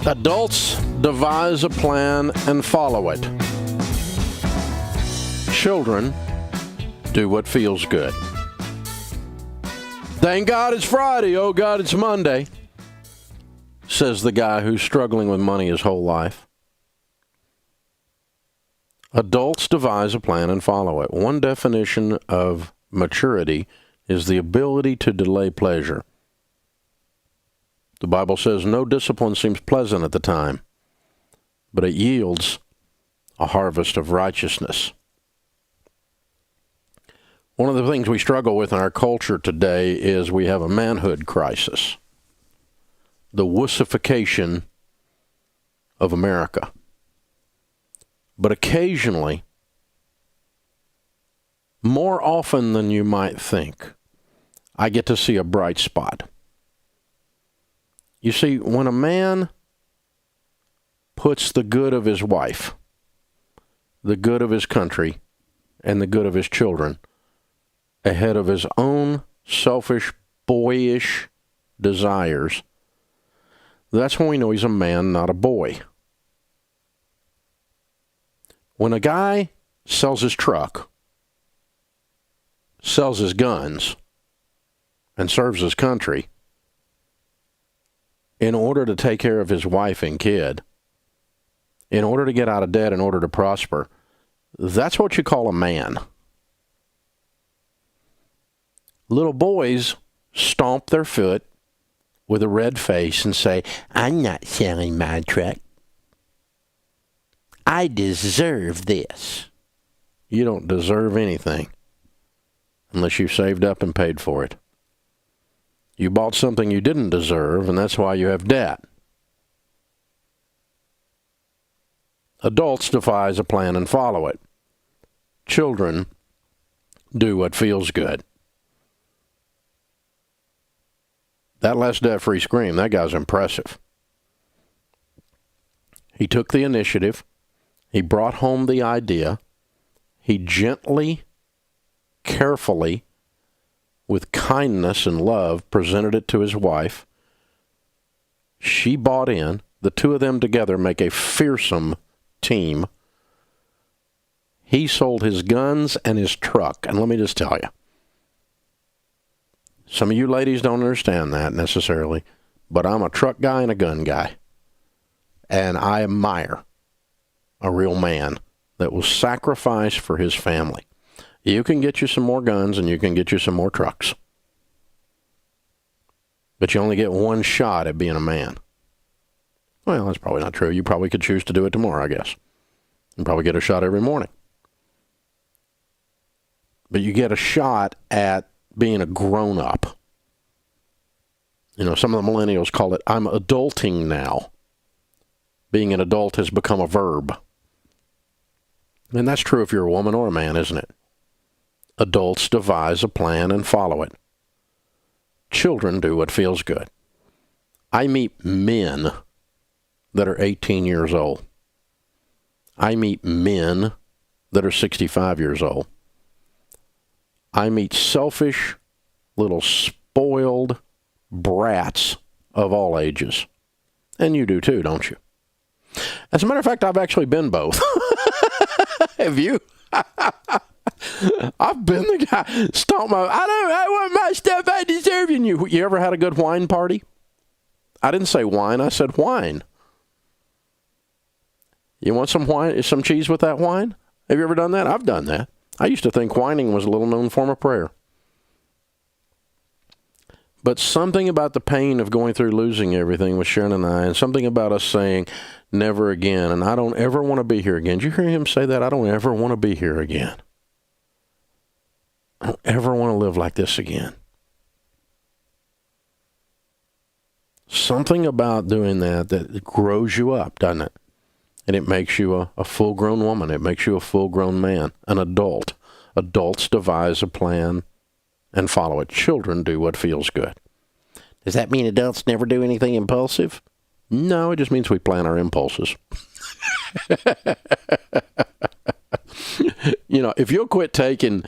Adults devise a plan and follow it. Children do what feels good. Thank God it's Friday. Oh God, it's Monday, says the guy who's struggling with money his whole life. Adults devise a plan and follow it. One definition of maturity is the ability to delay pleasure. The Bible says no discipline seems pleasant at the time, but it yields a harvest of righteousness. One of the things we struggle with in our culture today is we have a manhood crisis. The wussification of America. But occasionally, more often than you might think, I get to see a bright spot. You see, when a man puts the good of his wife, the good of his country, and the good of his children ahead of his own selfish, boyish desires, that's when we know he's a man, not a boy. When a guy sells his truck, sells his guns, and serves his country in order to take care of his wife and kid, in order to get out of debt, in order to prosper, that's what you call a man. Little boys stomp their foot with a red face and say, "I'm not selling my truck. I deserve this." You don't deserve anything unless you saved up and paid for it. You bought something you didn't deserve, and that's why you have debt. Adults devise a plan and follow it. Children do what feels good. That last debt-free scream, that guy's impressive. He took the initiative. He brought home the idea. He gently, carefully, with kindness and love, presented it to his wife. She bought in. The two of them together make a fearsome team. He sold his guns and his truck. And let me just tell you, some of you ladies don't understand that necessarily, but I'm a truck guy and a gun guy. And I admire a real man that will sacrifice for his family. You can get you some more guns and you can get you some more trucks. But you only get one shot at being a man. Well, that's probably not true. You probably could choose to do it tomorrow, I guess. You probably get a shot every morning. But you get a shot at being a grown-up. You know, some of the millennials call it, "I'm adulting now." Being an adult has become a verb. And that's true if you're a woman or a man, isn't it? Adults devise a plan and follow it. Children do what feels good. I meet men that are 18 years old. I meet men that are 65 years old. I meet selfish, little spoiled brats of all ages. And you do too, don't you? As a matter of fact, I've actually been both. Have you? I've been the guy. I want my stuff. I deserve it. You ever had a good wine party? I didn't say wine. I said wine. You want some wine, some cheese with that wine? Have you ever done that? I've done that. I used to think whining was a little known form of prayer. But something about the pain of going through losing everything with Sharon and I, and something about us saying, never again, and I don't ever want to be here again. Did you hear him say that? I don't ever want to be here again. I don't ever want to live like this again. Something about doing that grows you up, doesn't it? And it makes you a full-grown woman. It makes you a full-grown man, an adult. Adults devise a plan and follow it. Children do what feels good. Does that mean adults never do anything impulsive? No, it just means we plan our impulses. You know, if you'll quit taking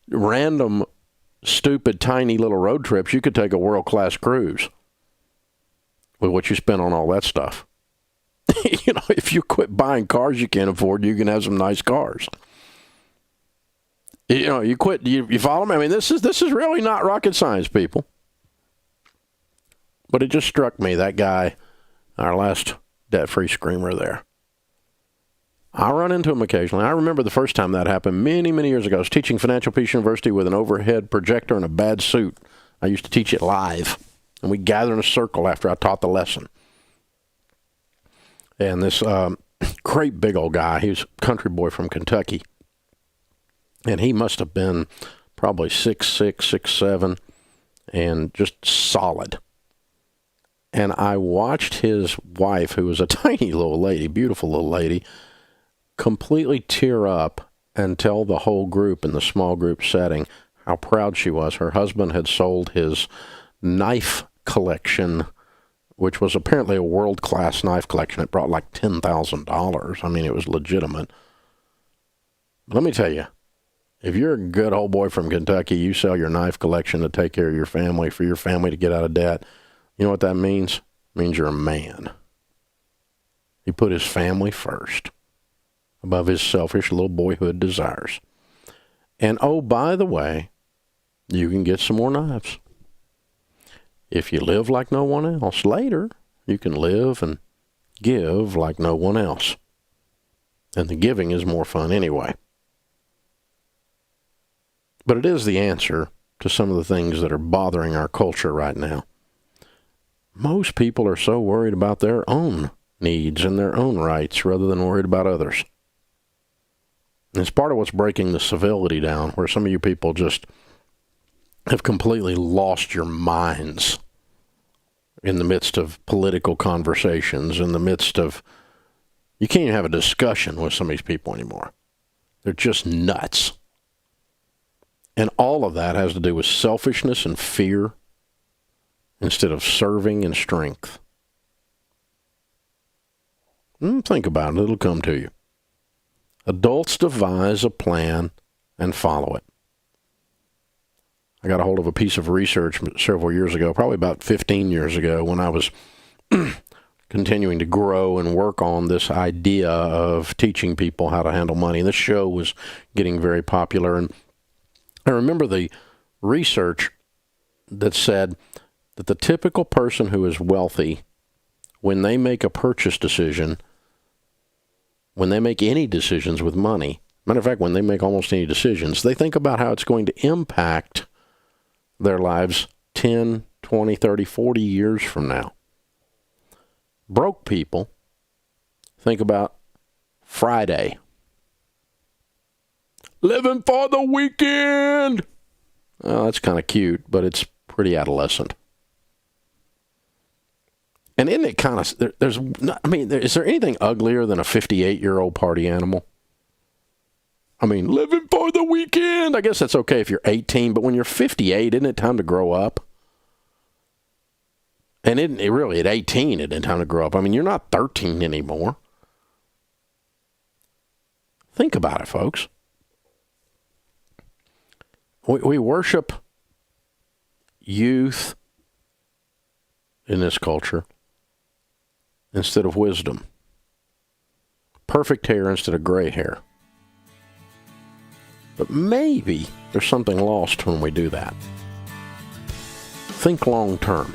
random, stupid, tiny little road trips, you could take a world-class cruise with what you spent on all that stuff. if you quit buying cars you can't afford, you can have some nice cars. You quit. You follow me? I mean, this is really not rocket science, people. But it just struck me, that guy, our last debt-free screamer there. I run into him occasionally. I remember the first time that happened many, many years ago. I was teaching Financial Peace University with an overhead projector and a bad suit. I used to teach it live. And we gathered in a circle after I taught the lesson. And this great big old guy, he was a country boy from Kentucky. And he must have been probably 6'6", 6'7", and just solid. And I watched his wife, who was a tiny little lady, beautiful little lady, completely tear up and tell the whole group in the small group setting how proud she was. Her husband had sold his knife collection, which was apparently a world-class knife collection. It brought like $10,000. I mean, it was legitimate. Let me tell you, if you're a good old boy from Kentucky, you sell your knife collection to take care of your family, for your family to get out of debt. You know what that means? It means you're a man. He put his family first, above his selfish little boyhood desires. And oh, by the way, you can get some more knives. If you live like no one else, later you can live and give like no one else. And the giving is more fun anyway. But it is the answer to some of the things that are bothering our culture right now. Most people are so worried about their own needs and their own rights rather than worried about others. And it's part of what's breaking the civility down, where some of you people just have completely lost your minds in the midst of political conversations, in the midst of, you can't even have a discussion with some of these people anymore. They're just nuts. And all of that has to do with selfishness and fear instead of serving and strength. Think about it. It'll come to you. Adults devise a plan and follow it. I got a hold of a piece of research several years ago, probably about 15 years ago, when I was continuing to grow and work on this idea of teaching people how to handle money. And this show was getting very popular. And I remember the research that said that the typical person who is wealthy, when they make a purchase decision, when they make any decisions with money, matter of fact, when they make almost any decisions, they think about how it's going to impact their lives 10, 20, 30, 40 years from now. Broke people think about Friday. Living for the weekend. Oh, that's kind of cute, but it's pretty adolescent. And isn't it kind of, is there anything uglier than a 58-year-old party animal? I mean, living for the weekend. I guess that's okay if you're 18, but when you're 58, isn't it time to grow up? And isn't it really at 18, it isn't time to grow up? I mean, you're not 13 anymore. Think about it, folks. We worship youth in this culture instead of wisdom. Perfect hair instead of gray hair. But maybe there's something lost when we do that. Think long term.